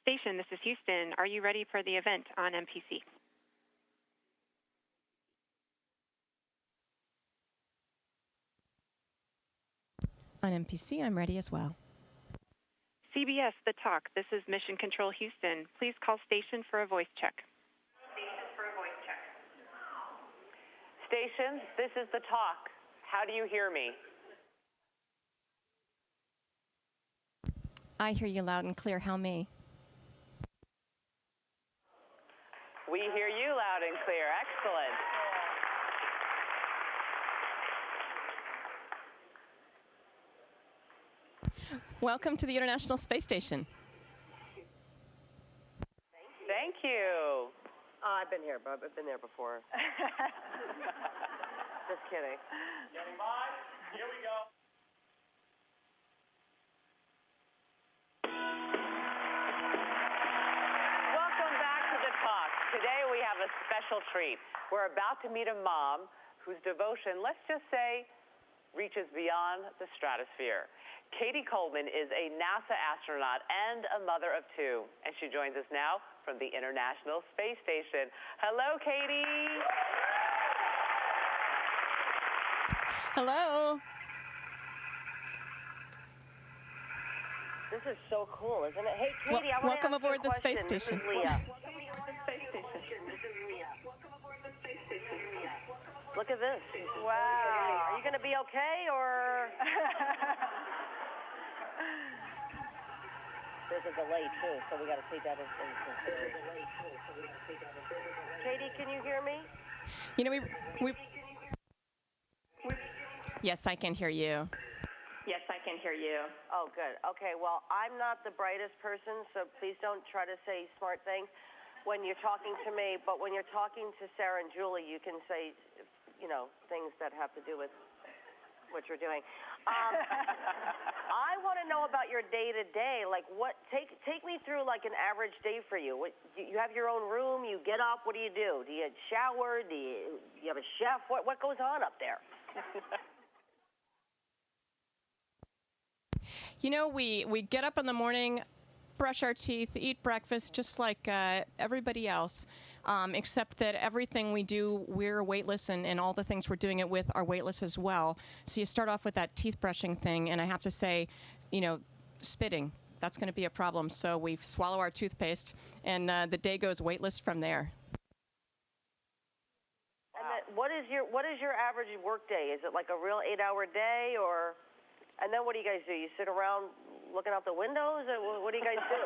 Station, this is Houston. Are you ready for the event on MPC? On MPC, I'm ready as well. CBS, The Talk. This is Mission Control Houston. Please call station for a voice check. Station, this is The Talk. How do you hear me? I hear you loud and clear. How me? We hear you loud and clear. Excellent. Welcome to the International Space Station. Thank you. I've been here, but I've been there before. Just kidding. Standing by. Here we go. Welcome back to The Talk. Today we have a special treat. We're about to meet a mom whose devotion, let's just say, reaches beyond the stratosphere. Cady Coleman is a NASA astronaut and a mother of two, and she joins us now from the International Space Station. Hello, Cady. Hello. This is so cool, isn't it? Hey, Cady, I want welcome to ask aboard you a the space question. station. This is Leah. Look at this. Wow. Are you going to be okay, or? There's a delay, too, so we got to take that into consideration. Cady, can you hear me? You know, we Yes, I can hear you. Yes, I can hear you. Oh, good. Okay, well, I'm not the brightest person, so please don't try to say smart things when you're talking to me, but when you're talking to Sarah and Julie, you can say, you know, things that have to do with what you're doing. I want to know about your day-to-day. Like, take me through, like, an average day for you. You have your own room, you get up, what do? Do you shower? Do you have a chef? What goes on up there? You know, we get up in the morning, brush our teeth, eat breakfast, just like everybody else, except that everything we do, we're weightless, and all the things we're doing it with are weightless as well. So you start off with that teeth brushing thing, and I have to say, you know, spitting, that's going to be a problem. So we swallow our toothpaste, and the day goes weightless from there. And then what is your average work day? Is it like a real 8-hour day, or? And then what do you guys do? You sit around looking out the windows? Or what do you guys do?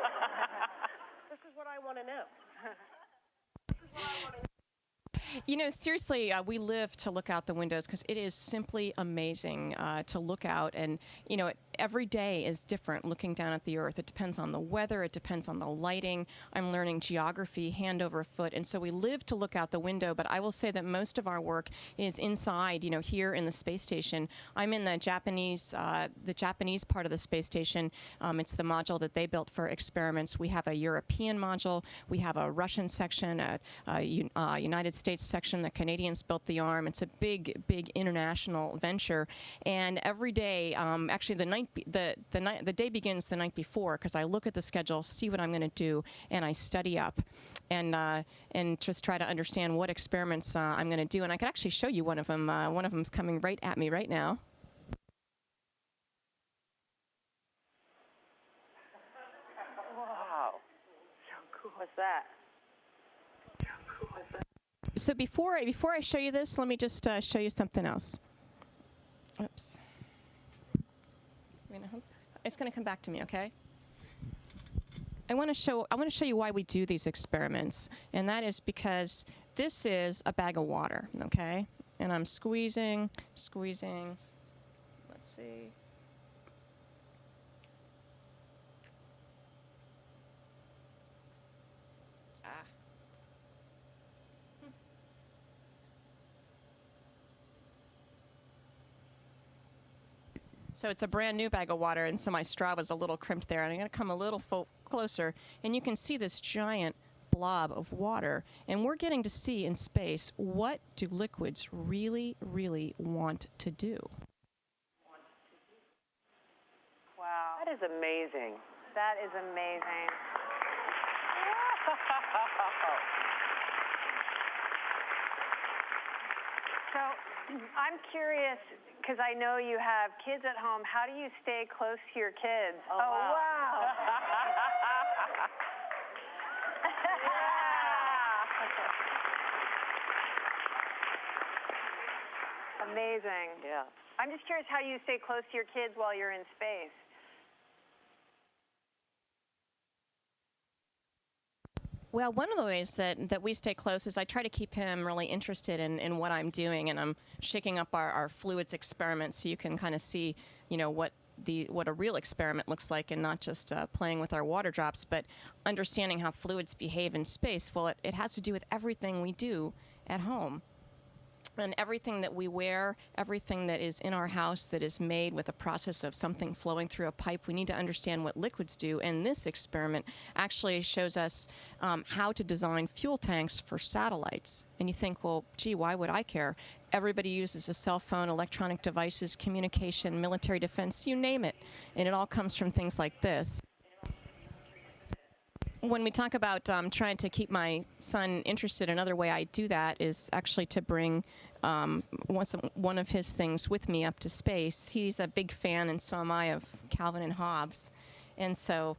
This is what I want to know. You know, seriously, we live to look out the windows because it is simply amazing to look out. And, you know, every day is different looking down at the Earth. It depends on the weather. It depends on the lighting. I'm learning geography hand over foot. And so we live to look out the window. But I will say that most of our work is inside, you know, here in the space station. I'm in the Japanese part of the space station. It's the module that they built for experiments. We have a European module. We have a Russian section, a United States section. The Canadians built the arm. It's a big, big international venture. And every day, actually the day begins the night before, because I look at the schedule, see what I'm going to do, and I study up and just try to understand what experiments I'm going to do. And I can actually show you one of them. One of them's coming right at me right now. Wow. So cool. What's that? So before I show you this, let me just show you something else. Oops. It's going to come back to me, okay? I want to show you why we do these experiments, and that is because this is a bag of water, okay? And I'm squeezing. Let's see. So it's a brand new bag of water, and so my straw was a little crimped there. And I'm going to come a little closer, and you can see this giant blob of water. And we're getting to see in space, what do liquids really, really want to do? Wow. That is amazing. That is amazing. So I'm curious, because I know you have kids at home. How do you stay close to your kids? Oh, wow. Amazing. Yeah. I'm just curious how you stay close to your kids while you're in space. Well, one of the ways that we stay close is I try to keep him really interested in what I'm doing, and I'm shaking up our fluids experiment so you can kind of see, what a real experiment looks like, and not just playing with our water drops, but understanding how fluids behave in space. Well, it has to do with everything we do at home. And everything that we wear, everything that is in our house that is made with a process of something flowing through a pipe, we need to understand what liquids do. And this experiment actually shows us how to design fuel tanks for satellites. And you think, well, gee, why would I care? Everybody uses a cell phone, electronic devices, communication, military defense, you name it. And it all comes from things like this. When we talk about trying to keep my son interested, another way I do that is actually to bring one of his things with me up to space. He's a big fan, and so am I, of Calvin and Hobbes. And so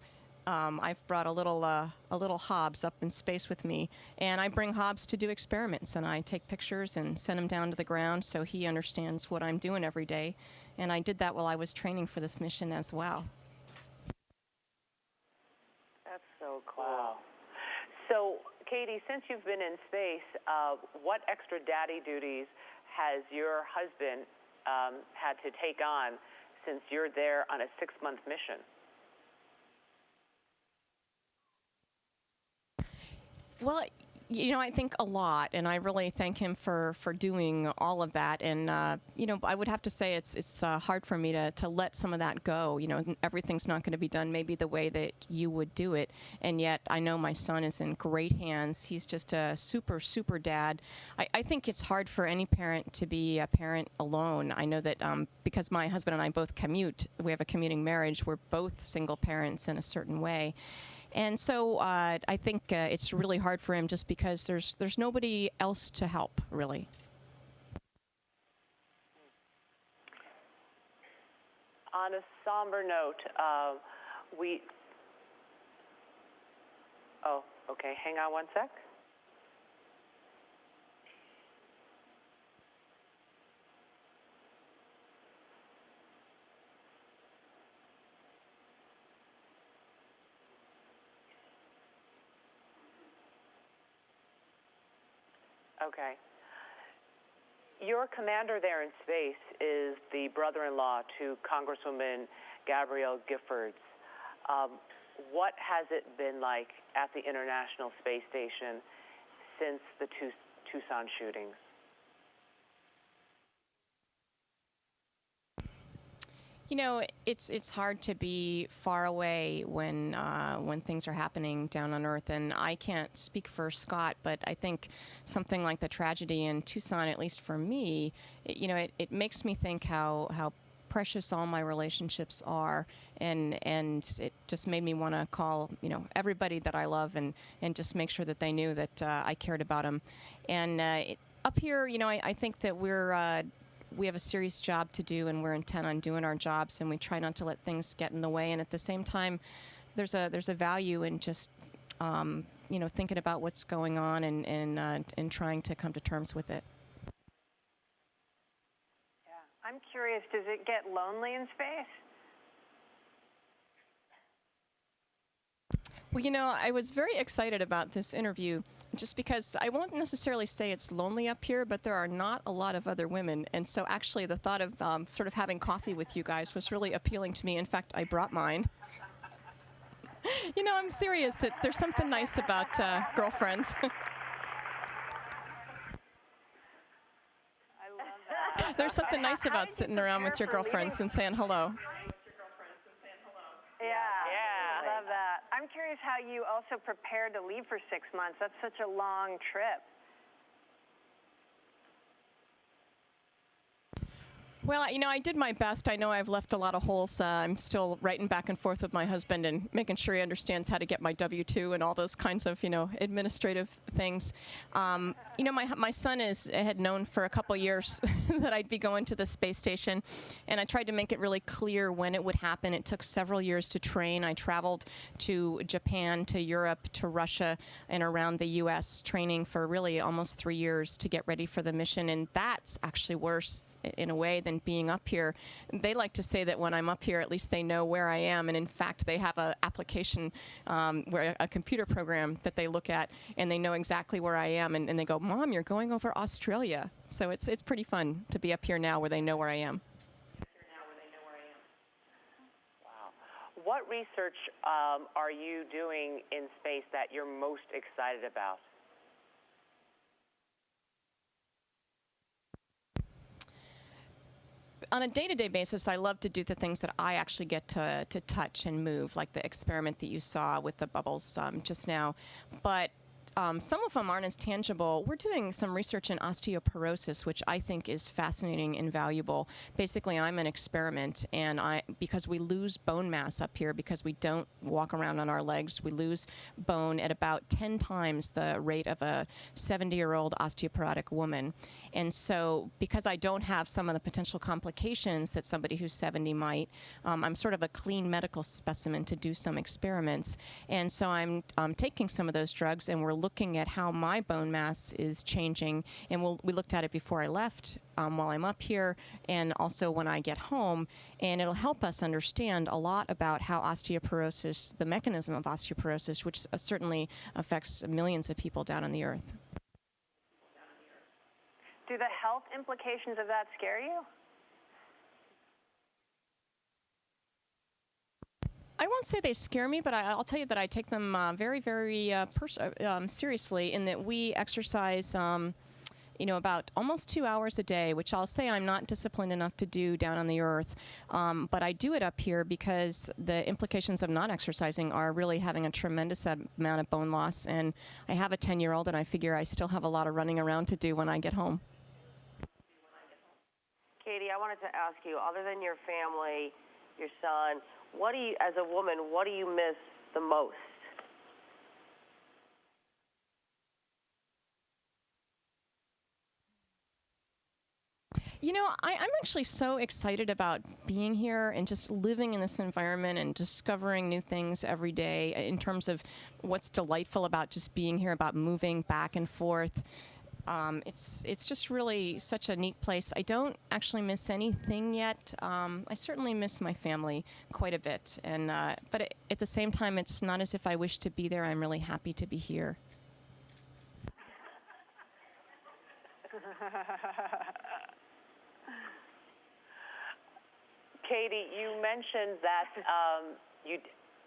I've brought a little Hobbes up in space with me, and I bring Hobbes to do experiments, and I take pictures and send him down to the ground so he understands what I'm doing every day. And I did that while I was training for this mission as well. That's so cool. Wow. So, Cady, since you've been in space, what extra daddy duties has your husband had to take on since you're there on a 6-month mission? Well, I think a lot, and I really thank him for doing all of that. And, I would have to say it's hard for me to let some of that go. Everything's not going to be done maybe the way that you would do it. And yet I know my son is in great hands. He's just a super, super dad. I think it's hard for any parent to be a parent alone. I know that because my husband and I both commute, we have a commuting marriage, we're both single parents in a certain way. And so I think it's really hard for him just because there's nobody else to help, really. On a somber note, Oh, okay. Hang on one sec. Okay. Your commander there in space is the brother-in-law to Congresswoman Gabrielle Giffords. What has it been like at the International Space Station since the Tucson shootings? It's hard to be far away when things are happening down on Earth, and I can't speak for Scott, but I think something like the tragedy in Tucson, at least for me, it makes me think how precious all my relationships are, and it just made me want to call everybody that I love and just make sure that they knew that I cared about them. And up here, I think that we have a serious job to do, and we're intent on doing our jobs, and we try not to let things get in the way. And at the same time, there's a value in just thinking about what's going on and trying to come to terms with it. Yeah, I'm curious. Does it get lonely in space? Well, I was very excited about this interview just because I won't necessarily say it's lonely up here, but there are not a lot of other women. And so actually the thought of sort of having coffee with you guys was really appealing to me. In fact, I brought mine. I'm serious. There's something nice about girlfriends. I love that. There's something nice about sitting around with your girlfriends and saying hello. Yeah. Love that. I'm curious how you also prepared to leave for 6 months. That's such a long trip. Well, I did my best. I know I've left a lot of holes. I'm still writing back and forth with my husband and making sure he understands how to get my W-2 and all those kinds of, administrative things. My son had known for a couple years that I'd be going to the space station, and I tried to make it really clear when it would happen. It took several years to train. I traveled to Japan, to Europe, to Russia, and around the U.S., training for really almost 3 years to get ready for the mission, and that's actually worse in a way than being up here. They like to say that when I'm up here, at least they know where I am, and in fact, they have an application, where a computer program that they look at, and they know exactly where I am, and they go, "Mom, you're going over Australia." So it's pretty fun to be up here now where they know where I am. Wow. What research are you doing in space that you're most excited about? On a day-to-day basis, I love to do the things that I actually get to touch and move, like the experiment that you saw with the bubbles just now. But some of them aren't as tangible. We're doing some research in osteoporosis, which I think is fascinating and valuable. Basically, I'm an experiment, and because we lose bone mass up here, because we don't walk around on our legs, we lose bone at about 10 times the rate of a 70-year-old osteoporotic woman. And so because I don't have some of the potential complications that somebody who's 70 might, I'm sort of a clean medical specimen to do some experiments. And so I'm taking some of those drugs, and we're looking at how my bone mass is changing. And we looked at it before I left, while I'm up here, and also when I get home. And it'll help us understand a lot about how osteoporosis, the mechanism of osteoporosis, which certainly affects millions of people down on the earth. Do the health implications of that scare you? I won't say they scare me, but I'll tell you that I take them very, very seriously, in that we exercise about almost 2 hours a day, which I'll say I'm not disciplined enough to do down on the earth. But I do it up here because the implications of not exercising are really having a tremendous amount of bone loss. And I have a 10-year-old, and I figure I still have a lot of running around to do when I get home. Cady, I wanted to ask you, other than your family, your son, as a woman, what do you miss the most? I'm actually so excited about being here and just living in this environment and discovering new things every day in terms of what's delightful about just being here, about moving back and forth. It's just really such a neat place. I don't actually miss anything yet. I certainly miss my family quite a bit, but at the same time, it's not as if I wish to be there. I'm really happy to be here. Cady, you mentioned that you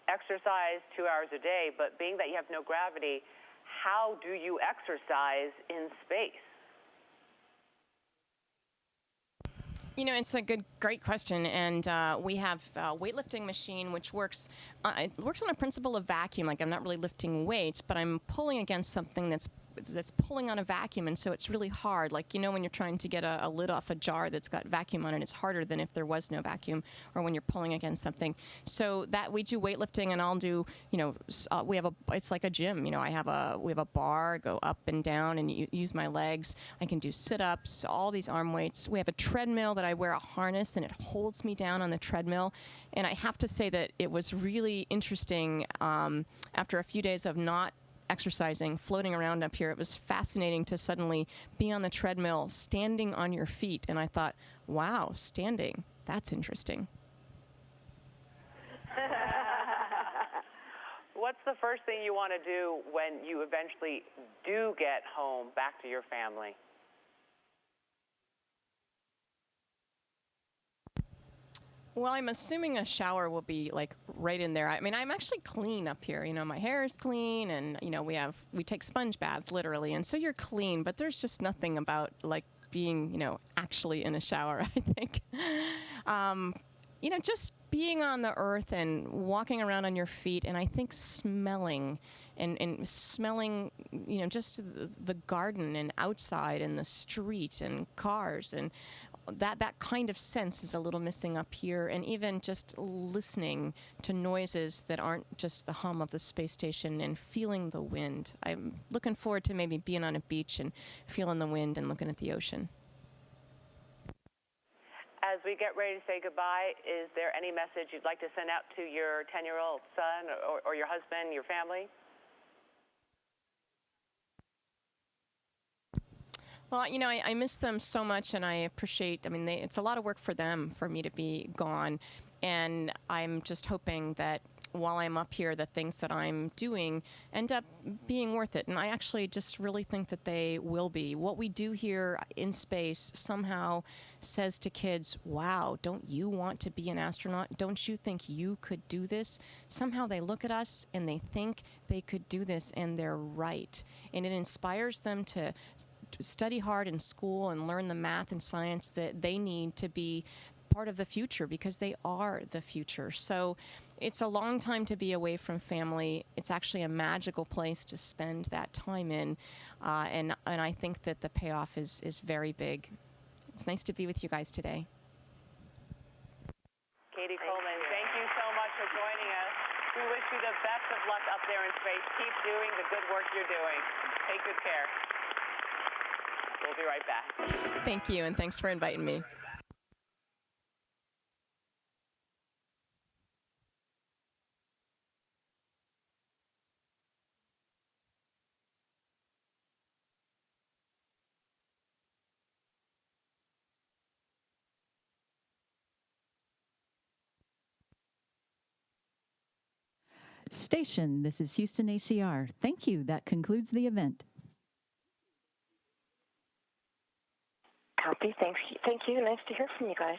exercise 2 hours a day, but being that you have no gravity, how do you exercise in space? It's a great question, and we have a weightlifting machine which works. It works on a principle of vacuum. Like, I'm not really lifting weights, but I'm pulling against something that's pulling on a vacuum, and so it's really hard. Like, when you're trying to get a lid off a jar that's got vacuum on it, it's harder than if there was no vacuum, or when you're pulling against something. So that we do weightlifting, and I'll do, it's like a gym. We have a bar, go up and down, and use my legs. I can do sit-ups, all these arm weights. We have a treadmill that I wear a harness, and it holds me down on the treadmill. And I have to say that it was really interesting after a few days of not exercising, floating around up here. It was fascinating to suddenly be on the treadmill, standing on your feet. And I thought, wow, standing, that's interesting. What's the first thing you want to do when you eventually do get home back to your family? Well, I'm assuming a shower will be like right in there. I mean, I'm actually clean up here. My hair is clean, and we take sponge baths literally, and so you're clean. But there's just nothing about like being actually in a shower. I think, just being on the earth and walking around on your feet, and I think smelling. And smelling, just the garden and outside and the street and cars and that kind of sense is a little missing up here, and even just listening to noises that aren't just the hum of the space station and feeling the wind. I'm looking forward to maybe being on a beach and feeling the wind and looking at the ocean. As we get ready to say goodbye, is there any message you'd like to send out to your 10-year-old son or your husband, your family? Well, you know, I miss them so much, and I appreciate, I mean, it's a lot of work for them for me to be gone, and I'm just hoping that while I'm up here, the things that I'm doing end up being worth it. And I actually just really think that they will be. What we do here in space somehow says to kids, wow, don't you want to be an astronaut? Don't you think you could do this? Somehow they look at us and they think they could do this, and they're right. And it inspires them to study hard in school and learn the math and science that they need to be part of the future, because they are the future. So it's a long time to be away from family. It's actually a magical place to spend that time in, and I think that the payoff is very big. It's nice to be with you guys today. Cady Coleman, thank you so much for joining us. We wish you the best of luck up there in space. Keep doing the good work you're doing. Take good care. We'll be right back. Thank you, and thanks for inviting me. Station, this is Houston ACR. Thank you. That concludes the event. Copy. Thank you. Nice to hear from you guys.